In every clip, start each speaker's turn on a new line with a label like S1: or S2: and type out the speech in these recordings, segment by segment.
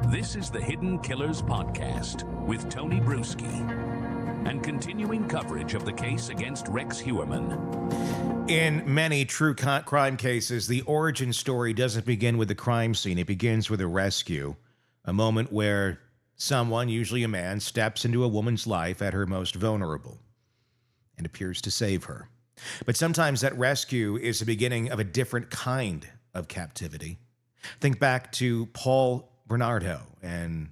S1: This is the Hidden Killers Podcast with Tony Brueski and continuing coverage of the case against Rex Heuermann.
S2: In many true crime cases, the origin story doesn't begin with the crime scene. It begins with a rescue, a moment where someone, usually a man, steps into a woman's life at her most vulnerable and appears to save her. But sometimes that rescue is the beginning of a different kind of captivity. Think back to Paul Bernardo and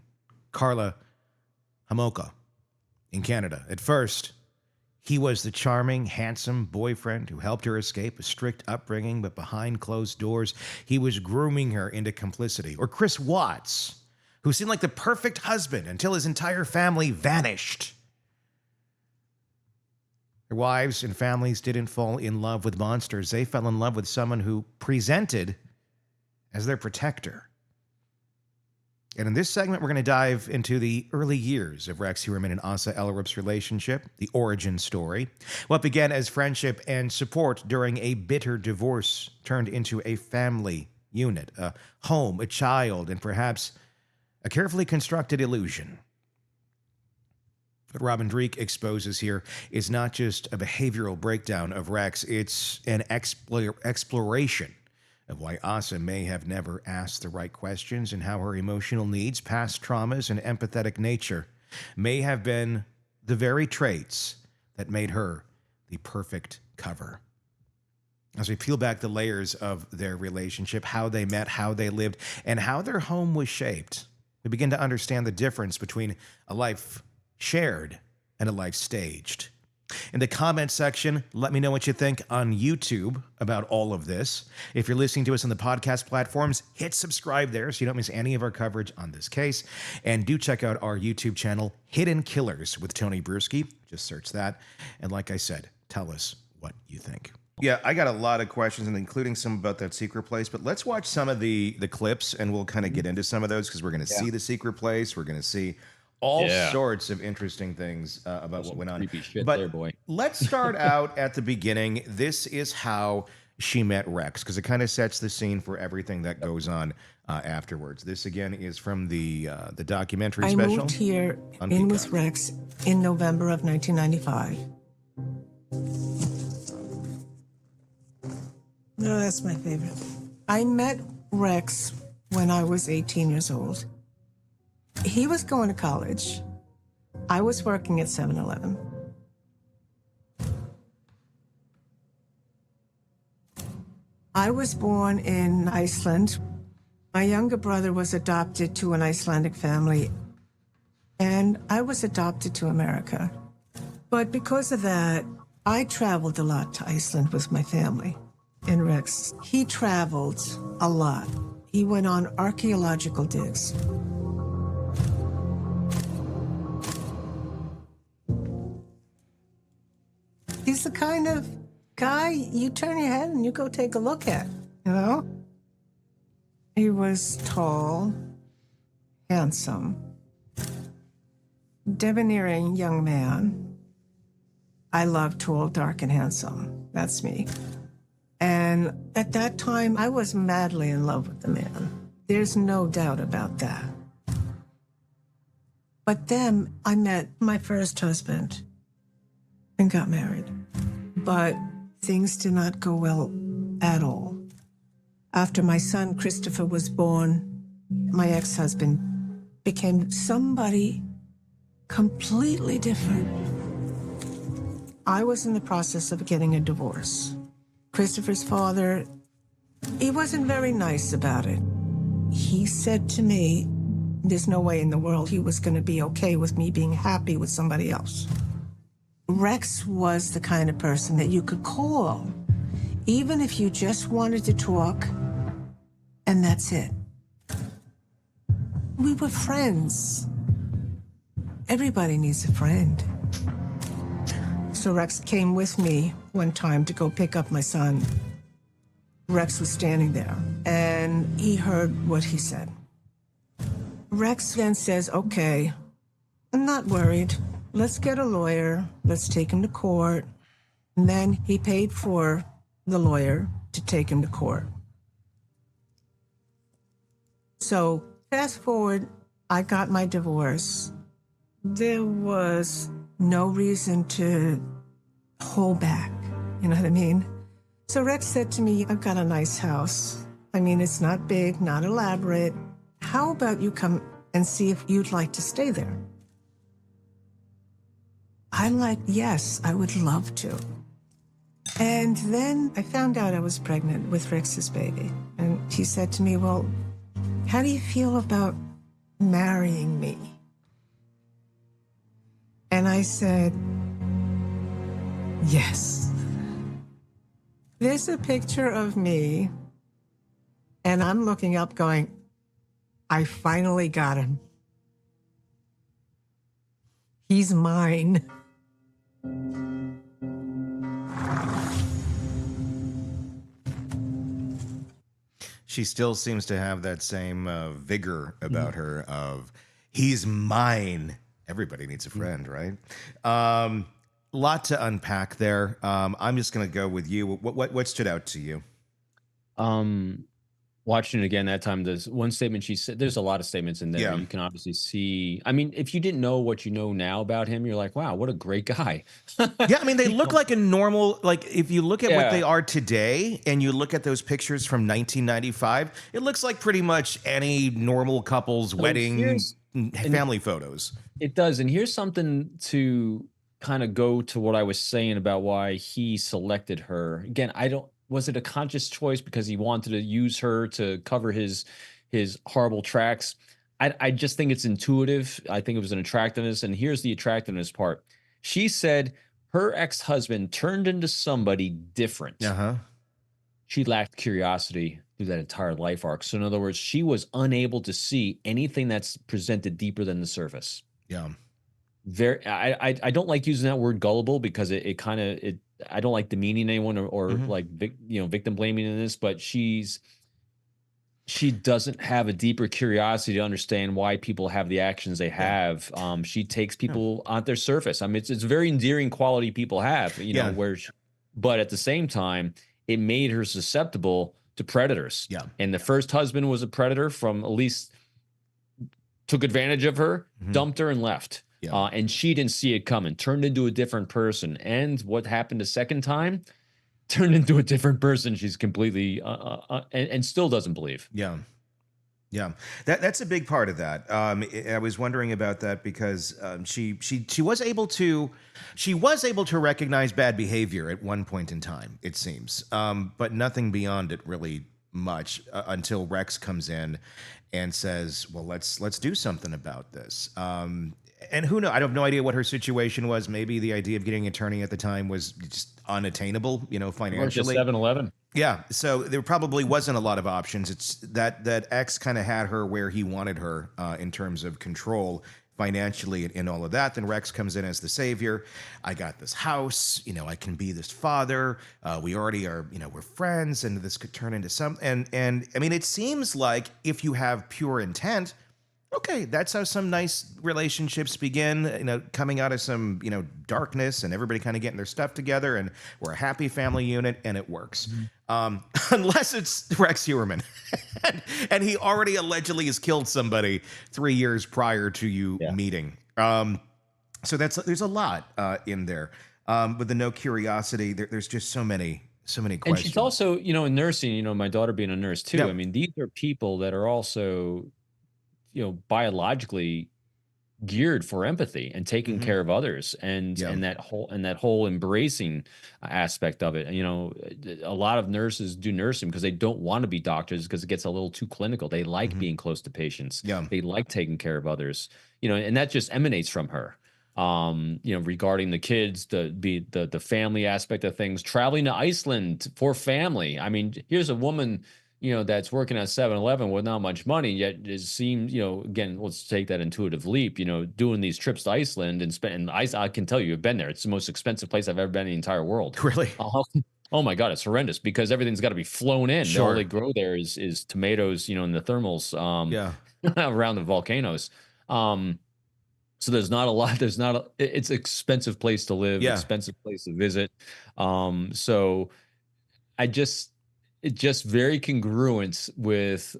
S2: Carla Homolka in Canada. At first, he was the charming, handsome boyfriend who helped her escape a strict upbringing, but behind closed doors, he was grooming her into complicity. Or Chris Watts, who seemed like the perfect husband until his entire family vanished. Their wives and families didn't fall in love with monsters. They fell in love with someone who presented as their protector. And in this segment, we're going to dive into the early years of Rex Heuermann and Asa Ellerup's relationship, the origin story. What began as friendship and support during a bitter divorce turned into a family unit, a home, a child, and perhaps a carefully constructed illusion. What Robin Dreeke exposes here is not just a behavioral breakdown of Rex, it's an exploration of why Asa may have never asked the right questions and how her emotional needs, past traumas, and empathetic nature may have been the very traits that made her the perfect cover. As we peel back the layers of their relationship, how they met, how they lived, and how their home was shaped, we begin to understand the difference between a life shared and a life staged. In the comment section, let me know what you think on YouTube about all of this. If you're listening to us on the podcast platforms, hit subscribe there so you don't miss any of our coverage on this case. And do check out our YouTube channel, Hidden Killers with Tony Brueski. Just search that. And like I said, tell us what you think. Yeah, I got a lot of questions, and including some about that secret place. But let's watch some of the clips, and we'll kind of get into some of those because we're going to see the secret place. We're going to see all sorts of interesting things about what went on.
S3: Creepy shit
S2: but
S3: there, boy.
S2: Let's start out at the beginning. This is how she met Rex, because it kind of sets the scene for everything that goes on afterwards. This, again, is from the documentary special.
S4: I moved here in with Rex in November of 1995. No, that's my favorite. I met Rex when I was 18 years old. He was going to college. I was working at 7-Eleven. I was born in Iceland. My younger brother was adopted to an Icelandic family, and I was adopted to America. But because of that, I traveled a lot to Iceland with my family. And Rex, he traveled a lot. He went on archaeological digs. He's the kind of guy you turn your head and you go take a look at, you know? He was tall, handsome, debonair young man. I love tall, dark, and handsome. That's me. And at that time, I was madly in love with the man. There's no doubt about that. But then I met my first husband and got married. But things did not go well at all. After my son Christopher was born, my ex-husband became somebody completely different. I was in the process of getting a divorce. Christopher's father, he wasn't very nice about it. He said to me, there's no way in the world he was going to be okay with me being happy with somebody else. Rex was the kind of person that you could call, even if you just wanted to talk, and that's it. We were friends. Everybody needs a friend. So Rex came with me one time to go pick up my son. Rex was standing there, and he heard what he said. Rex then says, okay, I'm not worried. Let's get a lawyer. Let's take him to court. And then he paid for the lawyer to take him to court. So fast forward I got my divorce. There was no reason to hold back. You know what I mean? So Rex said to me, I've got a nice house. I mean, it's not big, not elaborate. How about you come and see if you'd like to stay there? I'm like, yes, I would love to. And then I found out I was pregnant with Rex's baby. And he said to me, well, how do you feel about marrying me? And I said, yes. There's a picture of me, and I'm looking up going, I finally got him. He's mine.
S2: She still seems to have that same vigor about her of, he's mine. Everybody needs a friend, right? Lot to unpack there. I'm just going to go with you. What stood out to you?
S3: Watching it again that time, there's one statement she said. There's a lot of statements in there.
S2: Yeah.
S3: You can obviously see. I mean, if you didn't know what you know now about him, you're like, wow, what a great guy.
S2: Yeah, I mean, they look like a normal, like if you look at what
S3: Yeah.
S2: they are today and you look at those pictures from 1995, it looks like pretty much any normal couple's wedding
S3: here's-
S2: family photos.
S3: It does. And here's something to kind of go to what I was saying about why he selected her. Again, was it a conscious choice because he wanted to use her to cover his horrible tracks? I just think it's intuitive. I think it was an attractiveness. And here's the attractiveness part. She said her ex-husband turned into somebody different.
S2: Uh-huh.
S3: She lacked curiosity through that entire life arc. So in other words, she was unable to see anything that's presented deeper than the surface.
S2: Yeah.
S3: I don't like using that word gullible because it kind of I don't like demeaning anyone or like victim blaming in this, but she doesn't have a deeper curiosity to understand why people have the actions they have. She takes people on their surface. I mean, it's a very endearing quality people have, but at the same time, it made her susceptible to predators.
S2: Yeah.
S3: And the first husband was a predator from at least took advantage of her, dumped her and left.
S2: Yeah.
S3: And she didn't see it coming, turned into a different person. And what happened the second time? Turned into a different person. She's completely and still doesn't believe.
S2: Yeah. Yeah. That's a big part of that. I was wondering about that because she was able to recognize bad behavior at one point in time, it seems. But nothing beyond it really much until Rex comes in and says, well, let's do something about this. And who knows? I have no idea what her situation was. Maybe the idea of getting an attorney at the time was just unattainable, financially.
S3: 7-Eleven.
S2: Yeah, so there probably wasn't a lot of options. It's that X kind of had her where he wanted her in terms of control financially and all of that. Then Rex comes in as the savior. I got this house, I can be this father. We already are, we're friends, and this could turn into some. And I mean, it seems like if you have pure intent, okay, that's how some nice relationships begin, coming out of some, darkness and everybody kind of getting their stuff together, and we're a happy family unit and it works. Unless it's Rex Heuermann. and he already allegedly has killed somebody 3 years prior to you meeting. So there's a lot in there. With the no curiosity, there's just so many questions.
S3: And she's also, in nursing, my daughter being a nurse too.
S2: Yeah.
S3: I mean, these are people that are also biologically geared for empathy and taking care of others, and that whole embracing aspect of it. A lot of nurses do nursing because they don't want to be doctors because it gets a little too clinical. They like being close to patients.
S2: Yeah.
S3: They like taking care of others. And that just emanates from her. Regarding the kids, the family aspect of things, traveling to Iceland for family. I mean, here's a woman that's working at 7-Eleven with not much money, yet it seems, again, let's take that intuitive leap, doing these trips to Iceland and I can tell you, I've been there. It's the most expensive place I've ever been in the entire world.
S2: Really?
S3: Oh my God, it's horrendous because everything's got to be flown in.
S2: Sure.
S3: All they grow there is tomatoes, in the thermals, around the volcanoes. So there's not a lot, it's an expensive place to live, expensive place to visit. So it's just very congruent with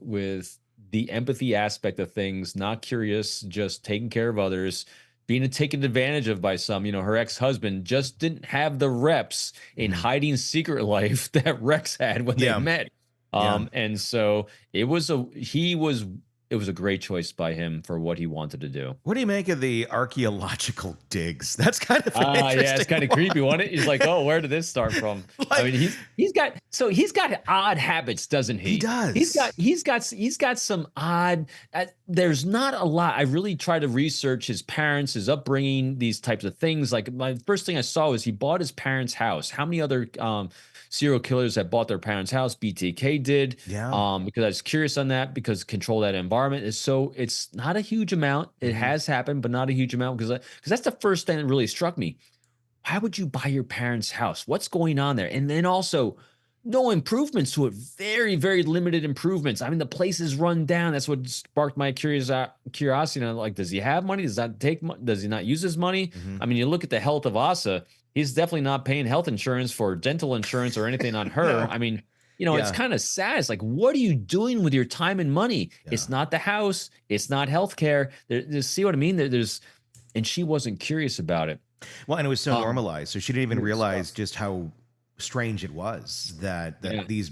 S3: the empathy aspect of things, not curious, just taking care of others, being taken advantage of by some. Her ex-husband just didn't have the reps in hiding secret life that Rex had when they met. And so it was a great choice by him for what he wanted to do.
S2: What do you make of the archaeological digs? That's kind of an interesting
S3: it's kind of creepy, wasn't it? He's like, oh, where did this start from? I mean, he's got odd habits, doesn't he?
S2: He does.
S3: He's got some odd. There's not a lot. I really try to research his parents, his upbringing, these types of things. Like, my first thing I saw was he bought his parents' house. How many other serial killers that bought their parents' house? BTK did.
S2: Yeah.
S3: Because I was curious on that, because control that environment is so, it's not a huge amount. It has happened, but not a huge amount, because that's the first thing that really struck me. Why would you buy your parents' house? What's going on there? And then also, no improvements to it. Very, very limited improvements. I mean, the place is run down. That's what sparked my curiosity. And like, does he have money? Does he not use his money? I mean, you look at the health of Asa. He's definitely not paying health insurance for dental insurance or anything on her. I mean, it's kind of sad. It's like, what are you doing with your time and money? It's not the house. It's not healthcare. See what I mean? And she wasn't curious about it.
S2: Well, and it was so normalized, so she didn't even realize just how strange it was that these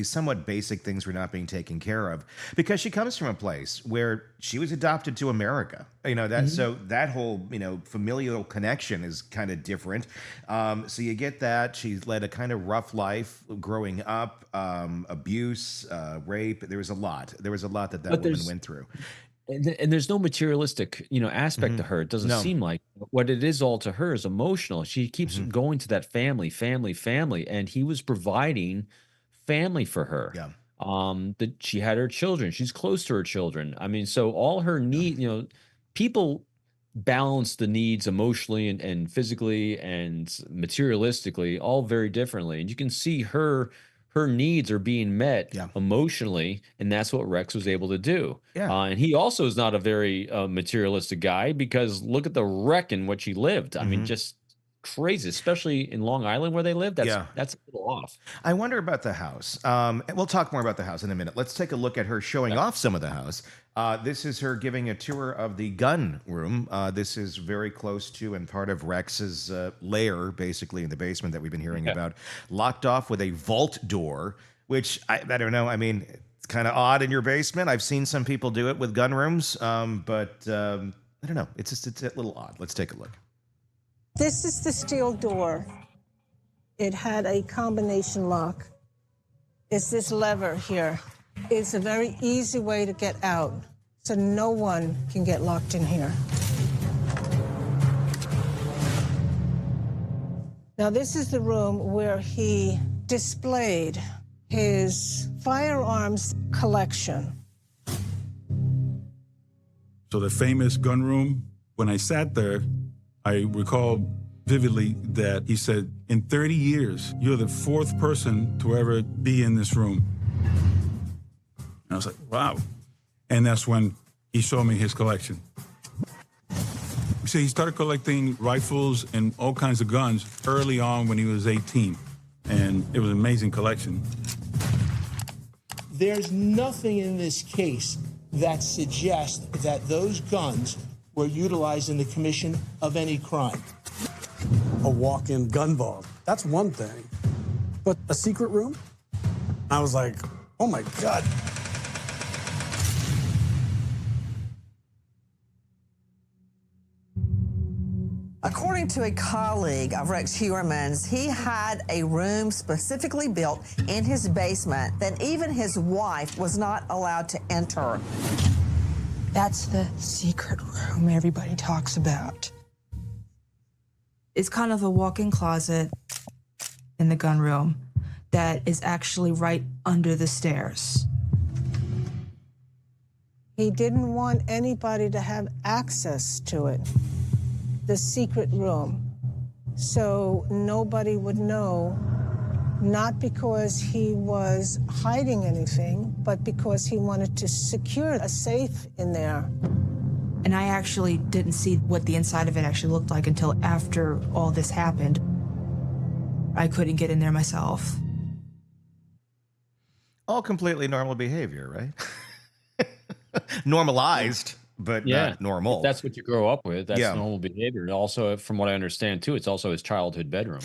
S2: somewhat basic things were not being taken care of, because she comes from a place where she was adopted to America. So that whole familial connection is kind of different. So you get that she led a kind of rough life growing up, abuse, rape. There was a lot that woman went through.
S3: And there's no materialistic, aspect to her. It doesn't seem like. What it is all to her is emotional. She keeps going to that family, and he was providing family for her.
S2: Yeah.
S3: That she had her children. She's close to her children. I mean, so all her need, people balance the needs emotionally and physically and materialistically all very differently. And you can see her needs are being met emotionally, and that's what Rex was able to do. And he also is not a very materialistic guy, because look at the wreck in which he lived. I mean, just crazy, especially in Long Island where they live. That's a little off.
S2: I wonder about the house. We'll talk more about the house in a minute. Let's take a look at her showing off some of the house. This is her giving a tour of the gun room. This is very close to and part of Rex's lair, basically in the basement that we've been hearing about, locked off with a vault door, which I don't know. I mean, it's kind of odd in your basement. I've seen some people do it with gun rooms, but I don't know. It's a little odd. Let's take a look.
S4: This is the steel door. It had a combination lock. It's this lever here. It's a very easy way to get out, so no one can get locked in here. Now, this is the room where he displayed his firearms collection.
S5: So the famous gun room, when I sat there, I recall vividly that he said, in 30 years, you're the fourth person to ever be in this room. And I was like, wow. And that's when he showed me his collection. So he started collecting rifles and all kinds of guns early on when he was 18. And it was an amazing collection.
S6: There's nothing in this case that suggests that those guns were utilized in the commission of any crime.
S7: A walk-in gun vault, that's one thing. But a secret room? I was like, oh my God.
S8: According to a colleague of Rex Heuermann's, he had a room specifically built in his basement that even his wife was not allowed to enter.
S9: That's the secret room everybody talks about. It's kind of a walk-in closet in the gun room that is actually right under the stairs.
S4: He didn't want anybody to have access to it, the secret room, so nobody would know, not because he was hiding anything, but because he wanted to secure a safe in there.
S9: And I actually didn't see what the inside of it actually looked like until after all this happened. I couldn't get in there myself.
S2: All completely normal behavior, right? Normalized, but
S3: Yeah,
S2: not normal.
S3: if that's what you grow up with, that's
S2: Yeah.
S3: normal behavior. And also, from what I understand too, it's also his childhood bedroom.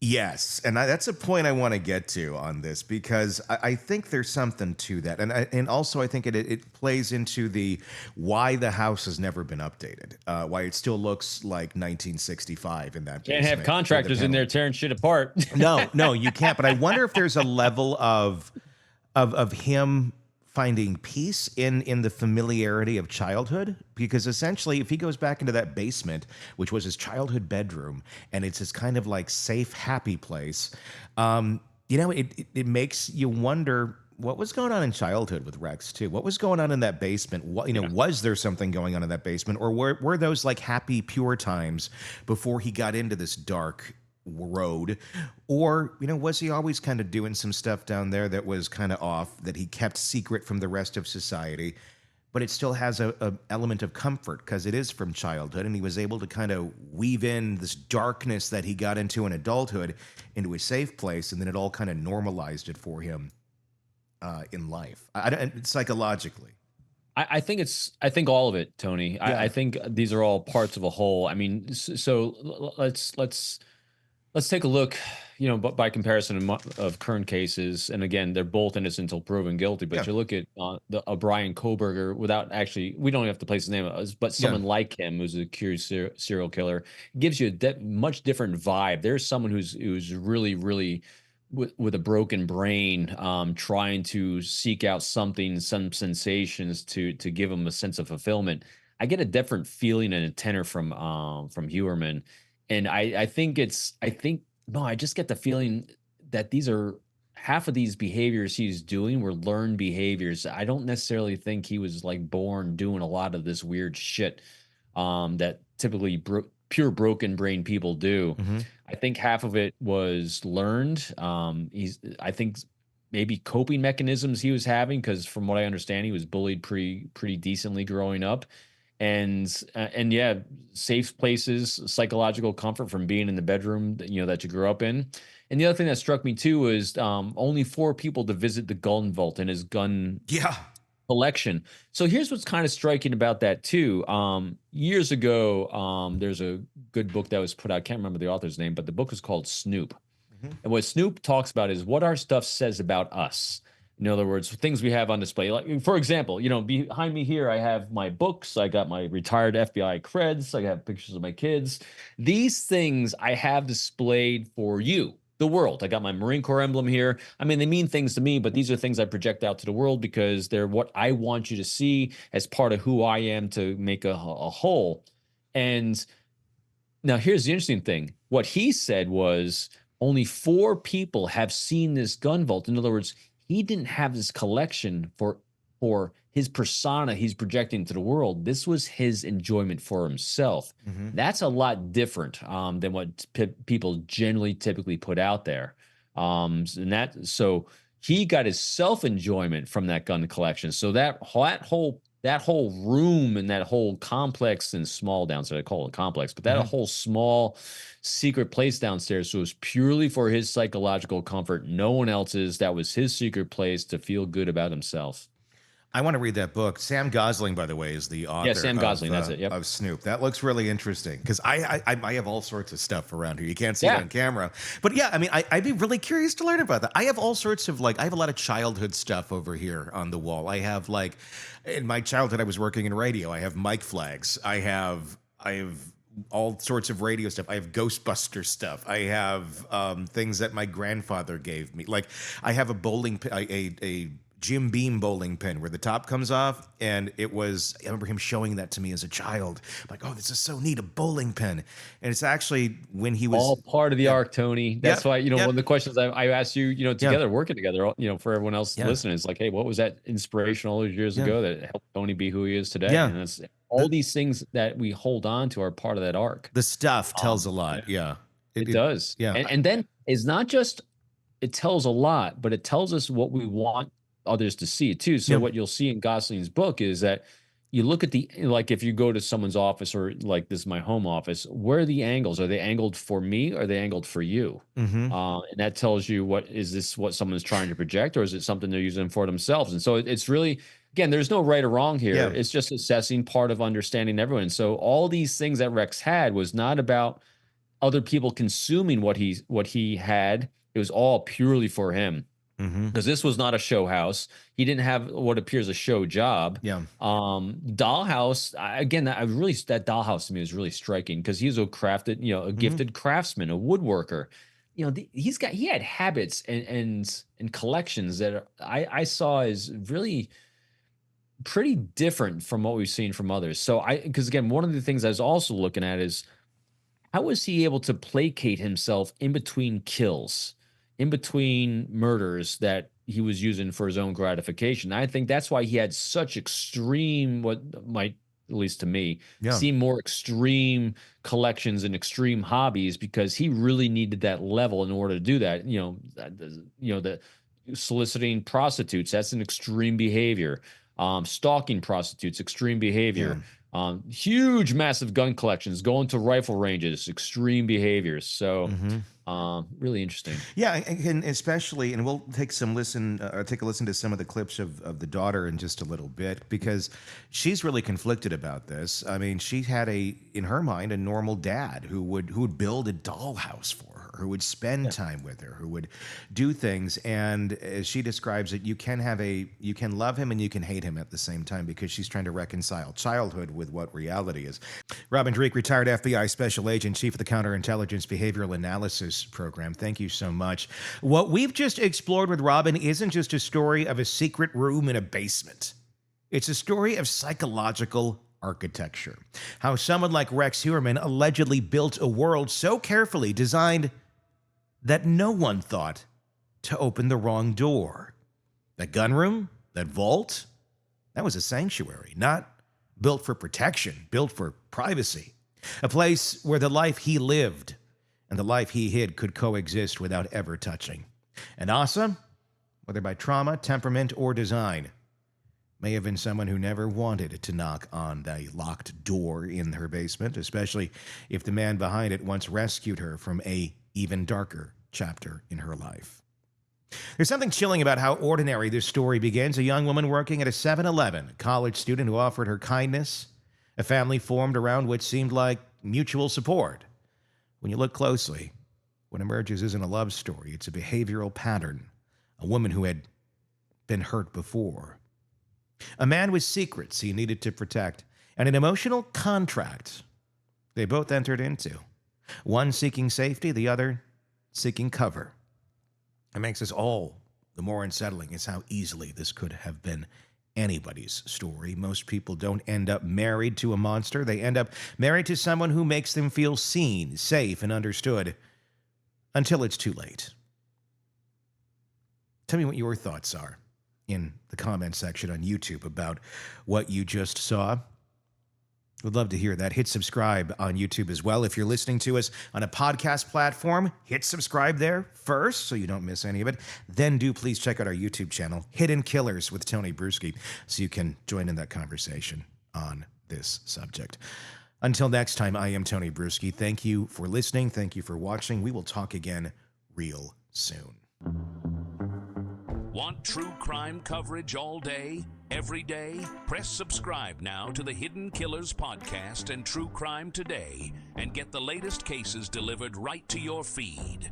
S2: Yes, and that's a point I want to get to on this because I think there's something to that, and also I think it plays into the why the house has never been updated, why it still looks like 1965 in that.
S3: Can't have contractors in there tearing shit apart.
S2: No, you can't. But I wonder if there's a level of him finding peace in the familiarity of childhood, because essentially if he goes back into that basement, which was his childhood bedroom, and it's his kind of like safe, happy place, it makes you wonder what was going on in childhood with Rex too. What was going on in that basement? Was there something going on in that basement, or were those like happy, pure times before he got into this dark road? Or was he always kind of doing some stuff down there that was kind of off, that he kept secret from the rest of society, but it still has a element of comfort because it is from childhood, and he was able to kind of weave in this darkness that he got into in adulthood into a safe place, and then it all kind of normalized it for him in life, psychologically.
S3: I think all of it, Tony.
S2: Yeah.
S3: I think these are all parts of a whole. I mean, so let's take a look, but by comparison of current cases, and again, they're both innocent until proven guilty. But you look at Brian Koberger, without actually, we don't have to place his name, but someone like him who's a accused serial killer gives you a much different vibe. There's someone who's really, really with a broken brain, trying to seek out some sensations to give him a sense of fulfillment. I get a different feeling and a tenor from Heuermann. And I just get the feeling that these are half of these behaviors he's doing were learned behaviors. I don't necessarily think he was like born doing a lot of this weird shit that typically pure broken brain people do.
S2: Mm-hmm.
S3: I think half of it was learned. I think maybe coping mechanisms he was having, because from what I understand, he was bullied pretty decently growing up. And yeah, safe places, psychological comfort from being in the bedroom that you grew up in. And the other thing that struck me too is only 4 people to visit the gun vault in his gun collection. So here's what's kind of striking about that too. Years ago, there's a good book that was put out. I can't remember the author's name, but the book is called Snoop. Mm-hmm. And what Snoop talks about is what our stuff says about us. In other words, things we have on display. Like, for example, behind me here, I have my books. I got my retired FBI creds. I have pictures of my kids. These things I have displayed for you, the world. I got my Marine Corps emblem here. I mean, they mean things to me, but these are things I project out to the world because they're what I want you to see as part of who I am to make a whole. And now here's the interesting thing. What he said was only 4 people have seen this gun vault. In other words, he didn't have this collection for his persona he's projecting to the world. This was his enjoyment for himself. Mm-hmm. That's a lot different than what people generally typically put out there. So he got his self-enjoyment from that gun collection. So that whole room and that whole complex and small downstairs, I call it a complex, but that whole small secret place downstairs was purely for his psychological comfort. No one else's. That was his secret place to feel good about himself.
S2: I want to read that book. Sam Gosling, by the way, is the author.
S3: Yeah, Sam Gosling, that's it. Yep.
S2: Of Snoop. That looks really interesting because I have all sorts of stuff around here. You can't see it on camera, but yeah, I mean, I'd be really curious to learn about that. I have all sorts of I have a lot of childhood stuff over here on the wall. I have in my childhood, I was working in radio. I have mic flags. I have all sorts of radio stuff. I have Ghostbuster stuff. I have things that my grandfather gave me. Like I have a bowling a Jim Beam bowling pin where the top comes off, and I remember him showing that to me as a child. I'm like, oh, this is so neat, a bowling pin. And it's actually when he was
S3: all part of the arc, Tony. That's why, one of the questions I asked you, together, working together, for everyone else listening, it's like, hey, what was that inspiration all those years ago that helped Tony be who he is today?
S2: Yeah.
S3: And that's all these things that we hold on to are part of that arc.
S2: The stuff tells a lot. Yeah.
S3: It does.
S2: Yeah.
S3: And then it's not just, it tells a lot, but it tells us what we want others to see too. So what you'll see in Gosling's book is that you look at if you go to someone's office, or like this is my home office, where are the angles? Are they angled for me? Or are they angled for you? Mm-hmm. And that tells you what someone's trying to project, or is it something they're using for themselves? And so it's really again, there's no right or wrong here.
S2: Yeah.
S3: It's just assessing part of understanding everyone. So all these things that Rex had was not about other people consuming what he had. It was all purely for him. Because this was not a show house. He didn't have what appears a show job.
S2: Yeah.
S3: Dollhouse, again, that dollhouse to me was really striking because he's a crafted, a gifted craftsman, a woodworker. He had habits and collections that I saw as really pretty different from what we've seen from others. So because again, one of the things I was also looking at is how was he able to placate himself in between kills? In between murders that he was using for his own gratification. I think that's why he had such extreme, what might, at least to me, seem more extreme collections and extreme hobbies, because he really needed that level in order to do that. The soliciting prostitutes, that's an extreme behavior. Stalking prostitutes, extreme behavior. Huge, massive gun collections, going to rifle ranges, extreme behaviors. So really interesting.
S2: Yeah, and especially, and we'll take a listen to some of the clips of the daughter in just a little bit, because she's really conflicted about this. I mean, she had in her mind, a normal dad who would build a dollhouse for her, who would spend time with her, who would do things. And as she describes it, you can love him and you can hate him at the same time, because she's trying to reconcile childhood with what reality is. Robin Dreeke, retired FBI special agent, chief of the counterintelligence behavioral analysis program. Thank you so much. What we've just explored with Robin isn't just a story of a secret room in a basement. It's a story of psychological architecture. How someone like Rex Heuermann allegedly built a world so carefully designed that no one thought to open the wrong door. That gun room, that vault, that was a sanctuary, not built for protection, built for privacy. A place where the life he lived and the life he hid could coexist without ever touching. And Asa, whether by trauma, temperament, or design, may have been someone who never wanted to knock on the locked door in her basement, especially if the man behind it once rescued her from a even darker chapter in her life. There's something chilling about how ordinary this story begins. A young woman working at a 7-Eleven, a college student who offered her kindness, a family formed around what seemed like mutual support. When you look closely, what emerges isn't a love story. It's a behavioral pattern. A woman who had been hurt before. A man with secrets he needed to protect. And an emotional contract they both entered into. One seeking safety, the other seeking cover. It makes us all the more unsettling is how easily this could have been anybody's story. Most people don't end up married to a monster. They end up married to someone who makes them feel seen, safe, and understood until it's too late. Tell me what your thoughts are in the comment section on YouTube about what you just saw. Would love to hear that. Hit subscribe on YouTube as well. If you're listening to us on a podcast platform, hit subscribe there first so you don't miss any of it. Then do please check out our YouTube channel, Hidden Killers with Tony Brueski, so you can join in that conversation on this subject. Until next time, I am Tony Brueski. Thank you for listening. Thank you for watching. We will talk again real soon.
S1: Want true crime coverage all day, every day? Press subscribe now to the Hidden Killers podcast and True Crime Today and get the latest cases delivered right to your feed.